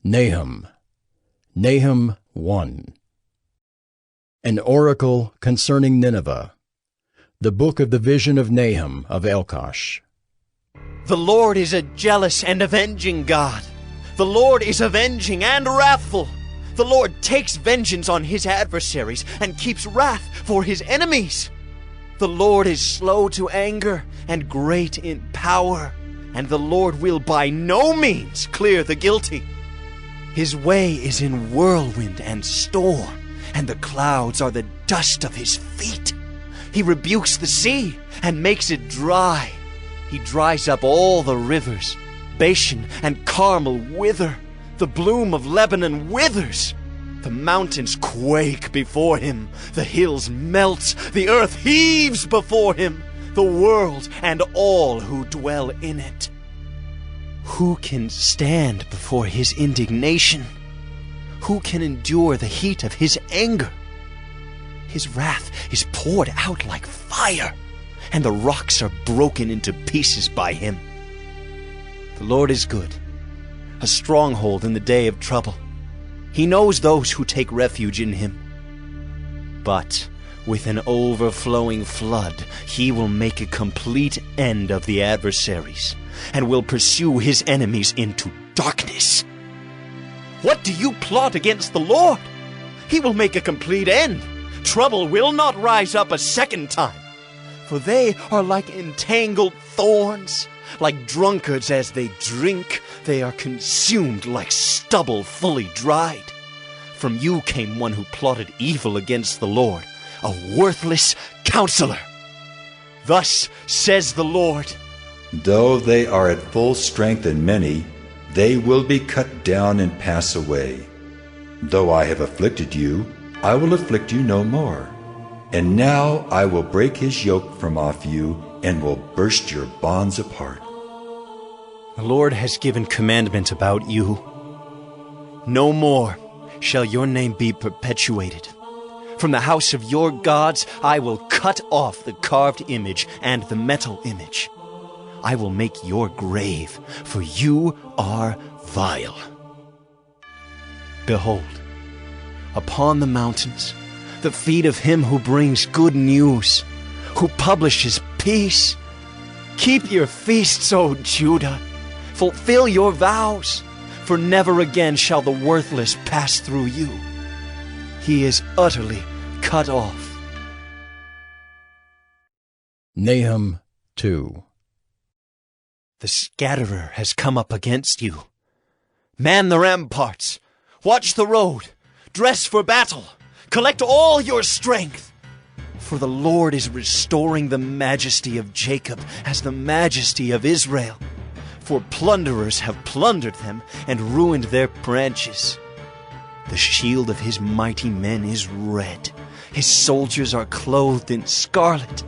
Nahum. Nahum 1. An oracle concerning Nineveh. The book of the vision of Nahum of Elkosh. The Lord is a jealous and avenging God. The Lord is avenging and wrathful. The Lord takes vengeance on his adversaries and keeps wrath for his enemies. The Lord is slow to anger and great in power, and the Lord will by no means clear the guilty. His way is in whirlwind and storm, and the clouds are the dust of his feet. He rebukes the sea and makes it dry. He dries up all the rivers. Bashan and Carmel wither. The bloom of Lebanon withers. The mountains quake before him. The hills melt. The earth heaves before him. The world and all who dwell in it. Who can stand before his indignation? Who can endure the heat of his anger? His wrath is poured out like fire, and the rocks are broken into pieces by him. The Lord is good, a stronghold in the day of trouble. He knows those who take refuge in him. But with an overflowing flood, he will make a complete end of the adversaries, and will pursue his enemies into darkness. What do you plot against the Lord? He will make a complete end. Trouble will not rise up a second time. For they are like entangled thorns. Like drunkards as they drink, they are consumed like stubble fully dried. From you came one who plotted evil against the Lord, a worthless counselor. Thus says the Lord, though they are at full strength and many, they will be cut down and pass away. Though I have afflicted you, I will afflict you no more. And now I will break his yoke from off you, and will burst your bonds apart. The Lord has given commandment about you. No more shall your name be perpetuated. From the house of your gods I will cut off the carved image and the metal image. I will make your grave, for you are vile. Behold, upon the mountains, the feet of him who brings good news, who publishes peace. Keep your feasts, O Judah. Fulfill your vows, for never again shall the worthless pass through you. He is utterly cut off. Nahum 2. The scatterer has come up against you. Man the ramparts. Watch the road. Dress for battle. Collect all your strength. For the Lord is restoring the majesty of Jacob as the majesty of Israel. For plunderers have plundered them and ruined their branches. The shield of his mighty men is red. His soldiers are clothed in scarlet.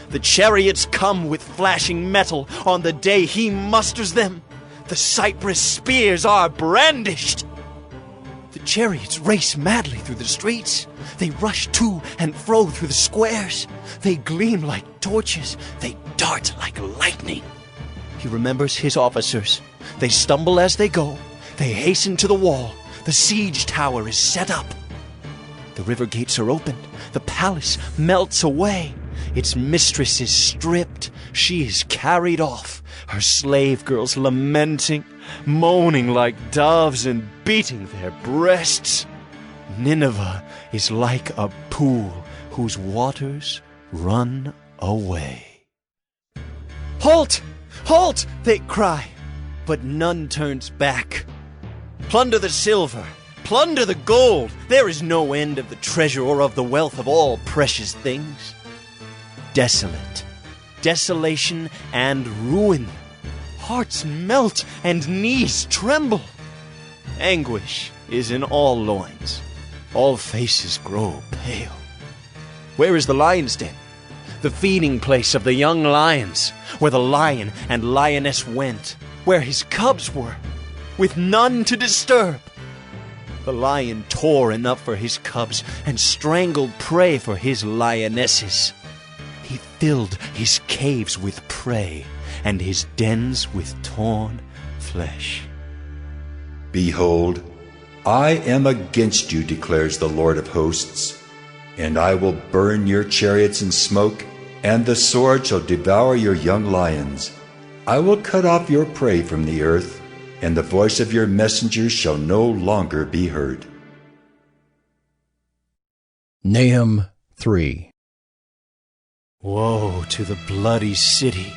The chariots come with flashing metal on the day he musters them. The cypress spears are brandished. The chariots race madly through the streets. They rush to and fro through the squares. They gleam like torches. They dart like lightning. He remembers his officers. They stumble as they go. They hasten to the wall. The siege tower is set up. The river gates are opened. The palace melts away. Its mistress is stripped. She is carried off. Her slave girls lamenting, moaning like doves and beating their breasts. Nineveh is like a pool whose waters run away. Halt! Halt! They cry, but none turns back. Plunder the silver, plunder the gold. There is no end of the treasure or of the wealth of all precious things. Desolate, desolation and ruin. Hearts melt and knees tremble. Anguish is in all loins. All faces grow pale. Where is the lion's den? The feeding place of the young lions, where the lion and lioness went, where his cubs were, with none to disturb. The lion tore enough for his cubs and strangled prey for his lionesses. He filled his caves with prey and his dens with torn flesh. Behold, I am against you, declares the Lord of hosts, and I will burn your chariots in smoke, and the sword shall devour your young lions. I will cut off your prey from the earth, and the voice of your messengers shall no longer be heard. Nahum 3. Woe to the bloody city,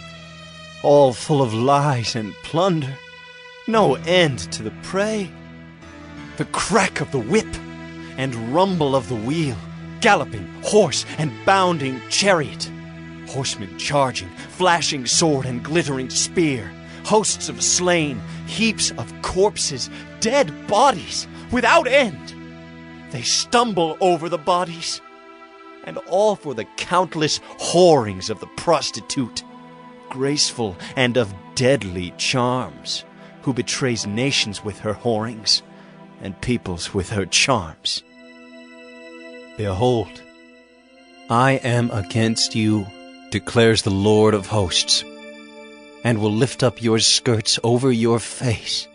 all full of lies and plunder, no end to the prey. The crack of the whip and rumble of the wheel, galloping horse and bounding chariot, horsemen charging, flashing sword and glittering spear, hosts of slain, heaps of corpses, dead bodies without end. They stumble over the bodies, and all for the countless whorings of the prostitute, graceful and of deadly charms, who betrays nations with her whorings, and peoples with her charms. Behold, I am against you, declares the Lord of hosts, and will lift up your skirts over your face,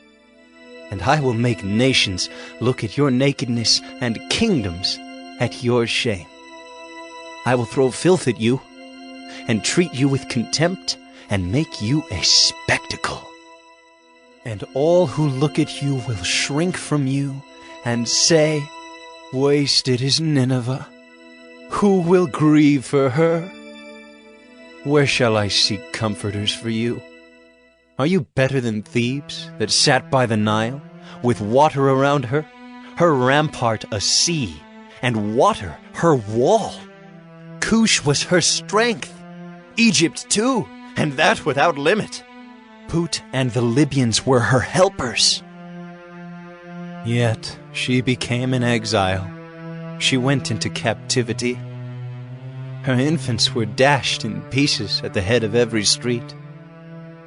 and I will make nations look at your nakedness and kingdoms at your shame. I will throw filth at you, and treat you with contempt, and make you a spectacle. And all who look at you will shrink from you, and say, Wasted is Nineveh. Who will grieve for her? Where shall I seek comforters for you? Are you better than Thebes, that sat by the Nile, with water around her, her rampart a sea, and water her wall? Cush was her strength, Egypt too, and that without limit. Put and the Libyans were her helpers. Yet she became an exile. She went into captivity. Her infants were dashed in pieces at the head of every street.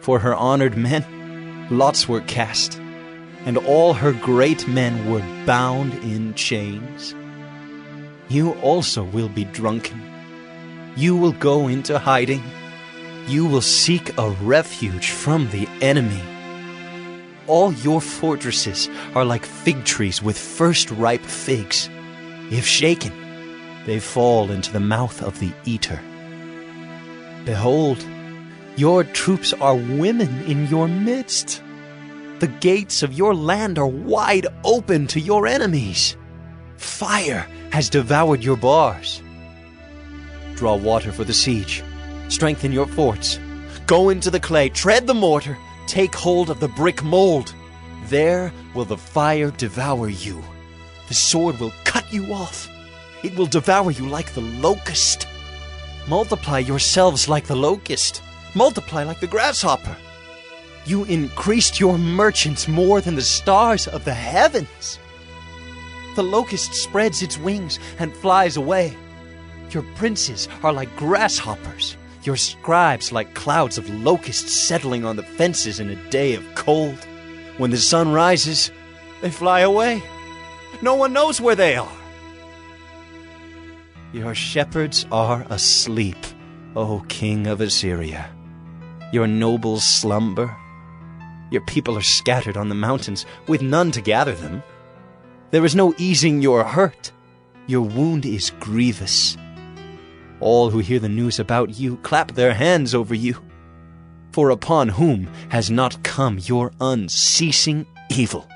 For her honored men, lots were cast, and all her great men were bound in chains. You also will be drunken. You will go into hiding. You will seek a refuge from the enemy. All your fortresses are like fig trees with first-ripe figs. If shaken, they fall into the mouth of the eater. Behold, your troops are women in your midst. The gates of your land are wide open to your enemies. Fire has devoured your bars. Draw water for the siege. Strengthen your forts. Go into the clay, tread the mortar, take hold of the brick mold. There will the fire devour you. The sword will cut you off. It will devour you like the locust. Multiply yourselves like the locust. Multiply like the grasshopper. You increased your merchants more than the stars of the heavens. The locust spreads its wings and flies away. Your princes are like grasshoppers, your scribes like clouds of locusts settling on the fences in a day of cold. When the sun rises, they fly away. No one knows where they are. Your shepherds are asleep, O king of Assyria. Your nobles slumber. Your people are scattered on the mountains, with none to gather them. There is no easing your hurt. Your wound is grievous. All who hear the news about you clap their hands over you. For upon whom has not come your unceasing evil?